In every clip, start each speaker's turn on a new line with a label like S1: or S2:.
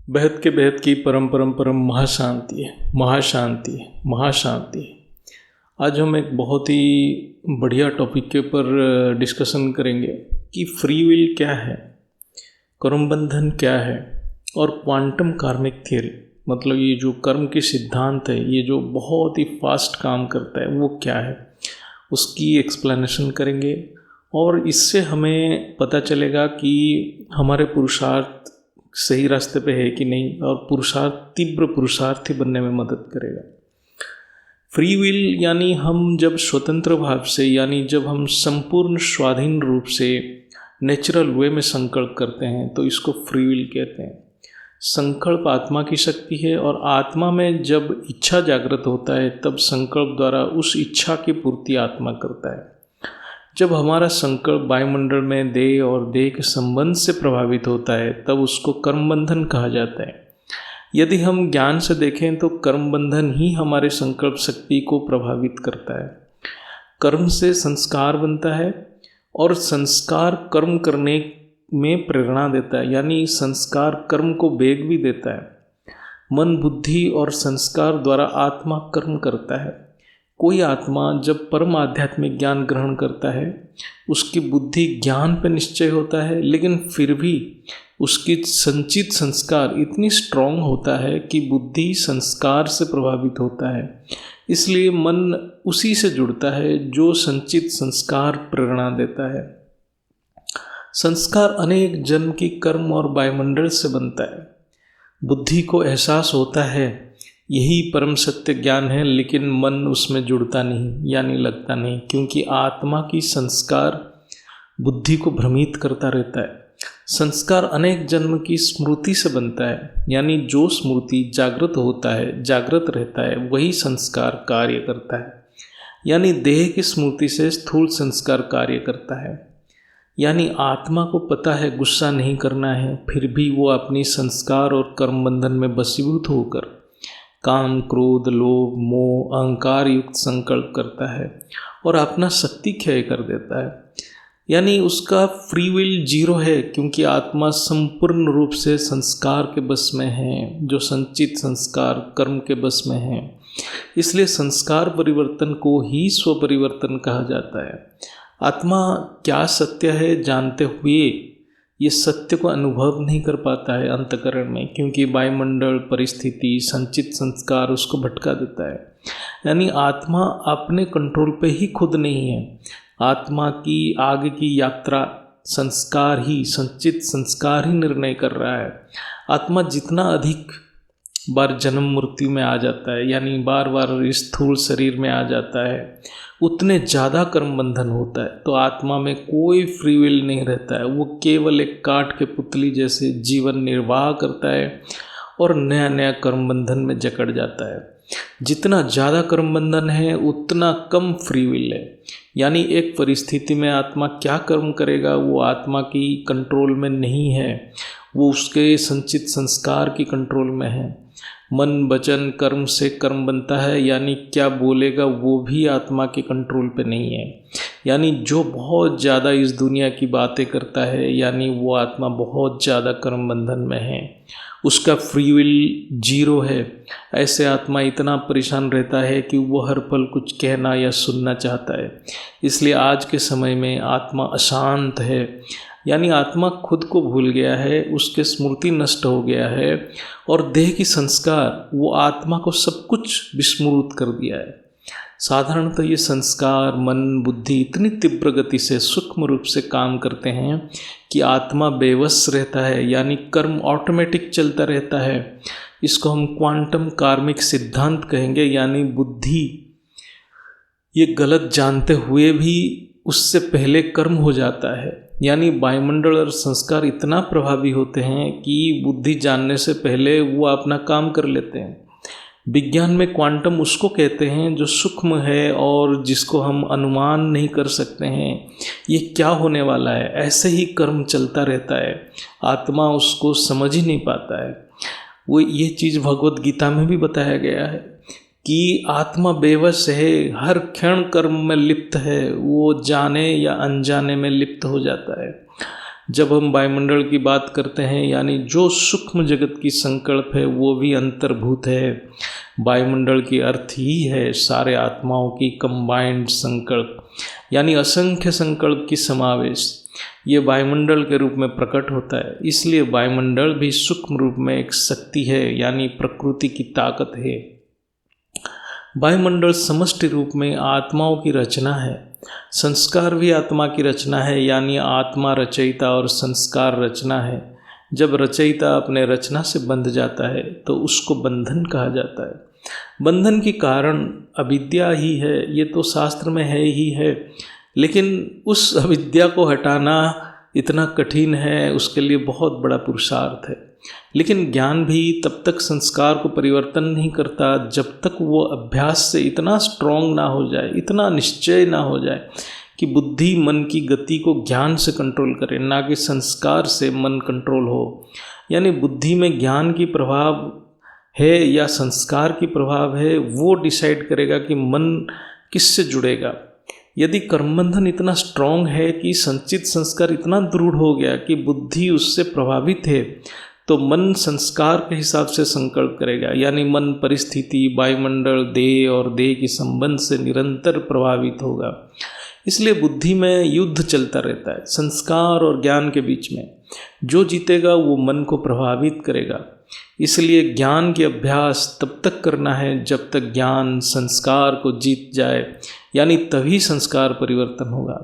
S1: बेहद के बेहद की परम परम परम महाशांति है, महाशांति है, महाशांति है। आज हम एक बहुत ही बढ़िया टॉपिक के ऊपर डिस्कशन करेंगे कि फ्री विल क्या है, कर्म बंधन क्या है और क्वांटम कार्मिक थ्योरी, मतलब ये जो कर्म के सिद्धांत है, ये जो बहुत ही फास्ट काम करता है वो क्या है, उसकी एक्सप्लेनेशन करेंगे। और इससे हमें पता चलेगा कि हमारे पुरुषार्थ सही रास्ते पे है कि नहीं, और पुरुषार्थ तीव्र पुरुषार्थी बनने में मदद करेगा। फ्री विल यानी हम जब स्वतंत्र भाव से, यानी जब हम संपूर्ण स्वाधीन रूप से नेचुरल वे में संकल्प करते हैं तो इसको फ्री विल कहते हैं। संकल्प आत्मा की शक्ति है और आत्मा में जब इच्छा जागृत होता है तब संकल्प द्वारा उस इच्छा की पूर्ति आत्मा करता है। जब हमारा संकल्प वायुमंडल में देह और देह के संबंध से प्रभावित होता है तब उसको कर्म बंधन कहा जाता है। यदि हम ज्ञान से देखें तो कर्म बंधन ही हमारे संकल्प शक्ति को प्रभावित करता है। कर्म से संस्कार बनता है और संस्कार कर्म करने में प्रेरणा देता है, यानी संस्कार कर्म को वेग भी देता है। मन, बुद्धि और संस्कार द्वारा आत्मा कर्म करता है। कोई आत्मा जब परम आध्यात्मिक ज्ञान ग्रहण करता है उसकी बुद्धि ज्ञान पर निश्चय होता है, लेकिन फिर भी उसकी संचित संस्कार इतनी स्ट्रांग होता है कि बुद्धि संस्कार से प्रभावित होता है। इसलिए मन उसी से जुड़ता है जो संचित संस्कार प्रेरणा देता है। संस्कार अनेक जन्म की कर्म और वायुमंडल से बनता है। बुद्धि को एहसास होता है यही परम सत्य ज्ञान है, लेकिन मन उसमें जुड़ता नहीं, यानी लगता नहीं, क्योंकि आत्मा की संस्कार बुद्धि को भ्रमित करता रहता है। संस्कार अनेक जन्म की स्मृति से बनता है, यानी जो स्मृति जागृत होता है, जागृत रहता है, वही संस्कार कार्य करता है। यानी देह की स्मृति से स्थूल संस्कार कार्य करता है। यानी आत्मा को पता है गुस्सा नहीं करना है, फिर भी वो अपनी संस्कार और कर्म बंधन में बसीभूत होकर काम, क्रोध, लोभ, मोह, अहंकार युक्त संकल्प करता है और अपना शक्ति क्षय कर देता है। यानी उसका फ्री विल जीरो है, क्योंकि आत्मा संपूर्ण रूप से संस्कार के बस में है, जो संचित संस्कार कर्म के बस में है। इसलिए संस्कार परिवर्तन को ही स्व परिवर्तन कहा जाता है। आत्मा क्या सत्य है जानते हुए ये सत्य को अनुभव नहीं कर पाता है अंतःकरण में, क्योंकि वायुमंडल, परिस्थिति, संचित संस्कार उसको भटका देता है। यानी आत्मा अपने कंट्रोल पे ही खुद नहीं है। आत्मा की आगे की यात्रा संस्कार ही, संचित संस्कार ही निर्णय कर रहा है। आत्मा जितना अधिक बार जन्म मृत्यु में आ जाता है, यानी बार बार इस स्थूल शरीर में आ जाता है, उतने ज़्यादा कर्म बंधन होता है। तो आत्मा में कोई फ्री विल नहीं रहता है। वो केवल एक काठ के पुतली जैसे जीवन निर्वाह करता है और नया नया कर्म बंधन में जकड़ जाता है। जितना ज़्यादा कर्म बंधन है उतना कम फ्री विल है। यानी एक परिस्थिति में आत्मा क्या कर्म करेगा वो आत्मा की कंट्रोल में नहीं है, वो उसके संचित संस्कार की कंट्रोल में है। मन, वचन, कर्म से कर्म बनता है, यानी क्या बोलेगा वो भी आत्मा के कंट्रोल पे नहीं है। यानी जो बहुत ज़्यादा इस दुनिया की बातें करता है, यानी वो आत्मा बहुत ज़्यादा कर्म बंधन में है, उसका फ्री विल जीरो है। ऐसे आत्मा इतना परेशान रहता है कि वो हर पल कुछ कहना या सुनना चाहता है। इसलिए आज के समय में आत्मा अशांत है, यानी आत्मा खुद को भूल गया है, उसके स्मृति नष्ट हो गया है और देह की संस्कार वो आत्मा को सब कुछ विस्मृत कर दिया है। साधारणतः ये संस्कार मन, बुद्धि इतनी तीव्र गति से सूक्ष्म रूप से काम करते हैं कि आत्मा बेवश रहता है, यानी कर्म ऑटोमेटिक चलता रहता है। इसको हम क्वांटम कार्मिक सिद्धांत कहेंगे। यानी बुद्धि ये गलत जानते हुए भी उससे पहले कर्म हो जाता है। यानी वायुमंडल और संस्कार इतना प्रभावी होते हैं कि बुद्धि जानने से पहले वो अपना काम कर लेते हैं। विज्ञान में क्वांटम उसको कहते हैं जो सूक्ष्म है और जिसको हम अनुमान नहीं कर सकते हैं ये क्या होने वाला है। ऐसे ही कर्म चलता रहता है, आत्मा उसको समझ ही नहीं पाता है। वो ये चीज़ भगवत गीता में भी बताया गया है कि आत्मा बेवश है, हर क्षण कर्म में लिप्त है, वो जाने या अनजाने में लिप्त हो जाता है। जब हम वायुमंडल की बात करते हैं यानी जो सूक्ष्म जगत की संकल्प है वो भी अंतर्भूत है। वायुमंडल की अर्थ ही है सारे आत्माओं की कंबाइंड संकल्प, यानी असंख्य संकल्प की समावेश ये वायुमंडल के रूप में प्रकट होता है। इसलिए वायुमंडल भी सूक्ष्म रूप में एक शक्ति है, यानी प्रकृति की ताकत है। वायुमंडल समष्टि रूप में आत्माओं की रचना है। संस्कार भी आत्मा की रचना है, यानी आत्मा रचयिता और संस्कार रचना है। जब रचयिता अपने रचना से बंध जाता है तो उसको बंधन कहा जाता है। बंधन के कारण अविद्या ही है, ये तो शास्त्र में है ही है, लेकिन उस अविद्या को हटाना इतना कठिन है, उसके लिए बहुत बड़ा पुरुषार्थ है। लेकिन ज्ञान भी तब तक संस्कार को परिवर्तन नहीं करता जब तक वो अभ्यास से इतना स्ट्रॉन्ग ना हो जाए, इतना निश्चय ना हो जाए कि बुद्धि मन की गति को ज्ञान से कंट्रोल करे, ना कि संस्कार से मन कंट्रोल हो। यानी बुद्धि में ज्ञान की प्रभाव है या संस्कार की प्रभाव है, वो डिसाइड करेगा कि मन किससे जुड़ेगा। यदि कर्मबंधन इतना स्ट्रॉन्ग है कि संचित संस्कार इतना दृढ़ हो गया कि बुद्धि उससे प्रभावित है, तो मन संस्कार के हिसाब से संकल्प करेगा। यानी मन परिस्थिति, वायुमंडल, देह और देह के संबंध से निरंतर प्रभावित होगा। इसलिए बुद्धि में युद्ध चलता रहता है संस्कार और ज्ञान के बीच में। जो जीतेगा वो मन को प्रभावित करेगा। इसलिए ज्ञान के अभ्यास तब तक करना है जब तक ज्ञान संस्कार को जीत जाए, यानी तभी संस्कार परिवर्तन होगा।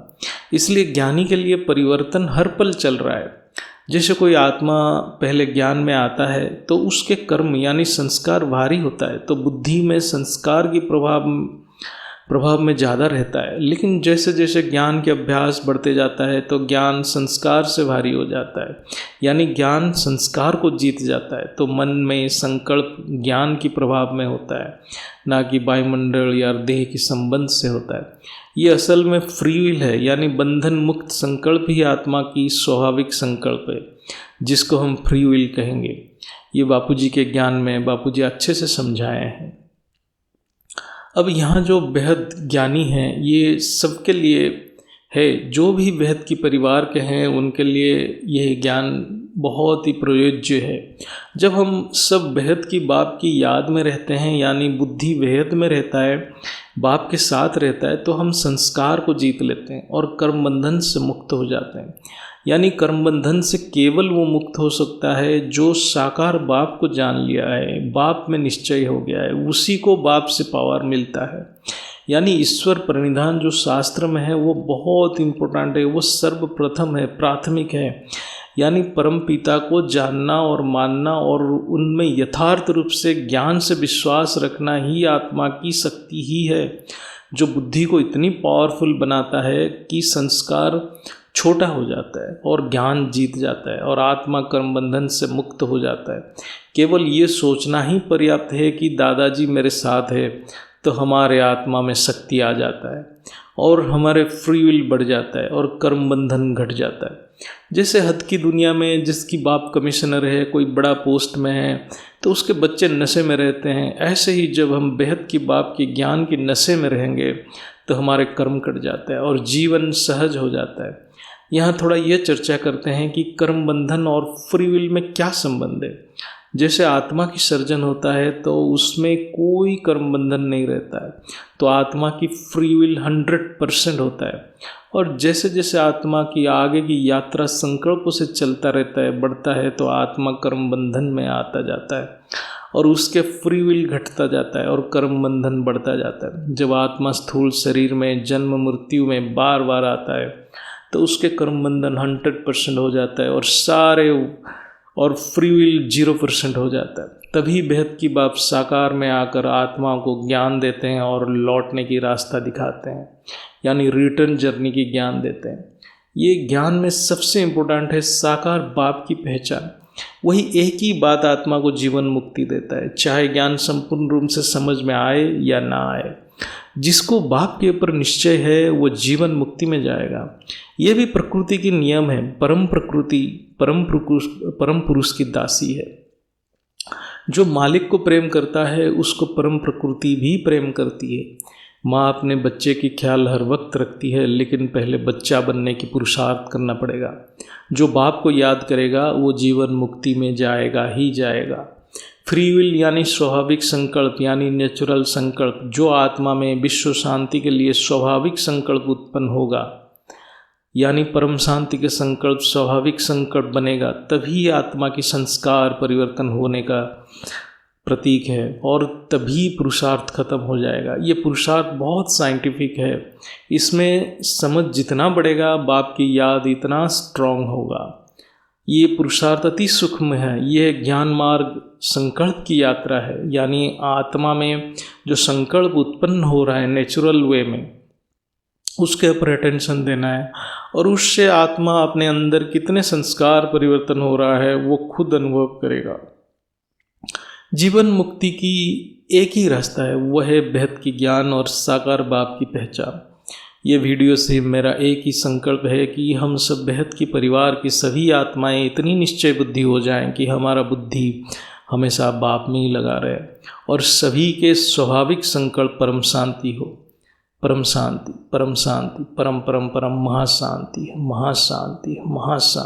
S1: इसलिए ज्ञानी के लिए परिवर्तन हर पल चल रहा है। जैसे कोई आत्मा पहले ज्ञान में आता है तो उसके कर्म यानी संस्कार भारी होता है, तो बुद्धि में संस्कार की प्रभाव में ज़्यादा रहता है। लेकिन जैसे जैसे ज्ञान के अभ्यास बढ़ते जाता है तो ज्ञान संस्कार से भारी हो जाता है, यानी ज्ञान संस्कार को जीत जाता है। तो मन में संकल्प ज्ञान की प्रभाव में होता है, ना कि वायुमंडल या देह के संबंध से होता है। ये असल में फ्री विल है, यानी बंधन मुक्त संकल्प ही आत्मा की स्वाभाविक संकल्प है, जिसको हम फ्री विल कहेंगे। ये बापूजी के ज्ञान में बापूजी अच्छे से समझाए हैं। अब यहाँ जो बेहद ज्ञानी हैं ये सबके लिए है, जो भी बेहद की परिवार के हैं उनके लिए यह ज्ञान बहुत ही प्रयोज्य है। जब हम सब बेहद की बाप की याद में रहते हैं, यानी बुद्धि बेहद में रहता है, बाप के साथ रहता है, तो हम संस्कार को जीत लेते हैं और कर्म बंधन से मुक्त हो जाते हैं। यानी कर्म बंधन से केवल वो मुक्त हो सकता है जो साकार बाप को जान लिया है, बाप में निश्चय हो गया है, उसी को बाप से पावर मिलता है। यानी ईश्वर प्रणिधान जो शास्त्र में है वो बहुत इम्पोर्टेंट है, वो सर्वप्रथम है, प्राथमिक है। यानी परम पिता को जानना और मानना और उनमें यथार्थ रूप से ज्ञान से विश्वास रखना ही आत्मा की शक्ति ही है, जो बुद्धि को इतनी पावरफुल बनाता है कि संस्कार छोटा हो जाता है और ज्ञान जीत जाता है और आत्मा कर्म बंधन से मुक्त हो जाता है। केवल ये सोचना ही पर्याप्त है कि दादाजी मेरे साथ है, तो हमारे आत्मा में शक्ति आ जाता है और हमारे फ्री विल बढ़ जाता है और कर्म बंधन घट जाता है। जैसे हद की दुनिया में जिसकी बाप कमिश्नर है, कोई बड़ा पोस्ट में है, तो उसके बच्चे नशे में रहते हैं। ऐसे ही जब हम बेहद की बाप के ज्ञान की नशे में रहेंगे तो हमारे कर्म कट जाता है और जीवन सहज हो जाता है। यहाँ थोड़ा ये चर्चा करते हैं कि कर्म बंधन और फ्री विल में क्या संबंध है। जैसे आत्मा की सर्जन होता है तो उसमें कोई कर्म बंधन नहीं रहता है, तो आत्मा की फ्री विल 100% होता है। और जैसे जैसे आत्मा की आगे की यात्रा संकल्पों से चलता रहता है, बढ़ता है, तो आत्मा कर्म बंधन में आता जाता है और उसके फ्री विल घटता जाता है और कर्म बंधन बढ़ता जाता है। जब आत्मा स्थूल शरीर में जन्म मृत्यु में बार बार आता है तो उसके कर्म बंधन 100% हो जाता है और फ्री विल 0% हो जाता है। तभी बेहद की बाप साकार में आकर आत्माओं को ज्ञान देते हैं और लौटने की रास्ता दिखाते हैं, यानी रिटर्न जर्नी की ज्ञान देते हैं। ये ज्ञान में सबसे इम्पोर्टेंट है साकार बाप की पहचान। वही एक ही बात आत्मा को जीवन मुक्ति देता है, चाहे ज्ञान संपूर्ण रूप से समझ में आए या ना आए। जिसको बाप के ऊपर निश्चय है वो जीवन मुक्ति में जाएगा। ये भी प्रकृति की नियम है। परम प्रकृति परम पुरुष की दासी है। जो मालिक को प्रेम करता है उसको परम प्रकृति भी प्रेम करती है। माँ अपने बच्चे की ख्याल हर वक्त रखती है, लेकिन पहले बच्चा बनने की पुरुषार्थ करना पड़ेगा। जो बाप को याद करेगा वो जीवन मुक्ति में जाएगा ही जाएगा। फ्री विल यानी स्वाभाविक संकल्प यानी नेचुरल संकल्प, जो आत्मा में विश्व शांति के लिए स्वाभाविक संकल्प उत्पन्न होगा, यानी परम शांति के संकल्प स्वाभाविक संकल्प बनेगा, तभी आत्मा की संस्कार परिवर्तन होने का प्रतीक है और तभी पुरुषार्थ खत्म हो जाएगा। ये पुरुषार्थ बहुत साइंटिफिक है, इसमें समझ जितना बढ़ेगा बाप की याद इतना स्ट्रांग होगा। ये पुरुषार्थ अति सूक्ष्म है, ये ज्ञान मार्ग संकल्प की यात्रा है, यानी आत्मा में जो संकल्प उत्पन्न हो रहा है नेचुरल वे में, उसके ऊपर अटेंशन देना है और उससे आत्मा अपने अंदर कितने संस्कार परिवर्तन हो रहा है वो खुद अनुभव करेगा। जीवन मुक्ति की एक ही रास्ता है, वह है बेहद की ज्ञान और साकार बाप की पहचान। ये वीडियो से मेरा एक ही संकल्प है कि हम सब बेहद की परिवार की सभी आत्माएं इतनी निश्चय बुद्धि हो जाएं कि हमारा बुद्धि हमेशा बाप में ही लगा रहे और सभी के स्वाभाविक संकल्प परम शांति हो। परम शांति, परम शांति, परम परम परम महाशांति, महाशांति, महाशांति।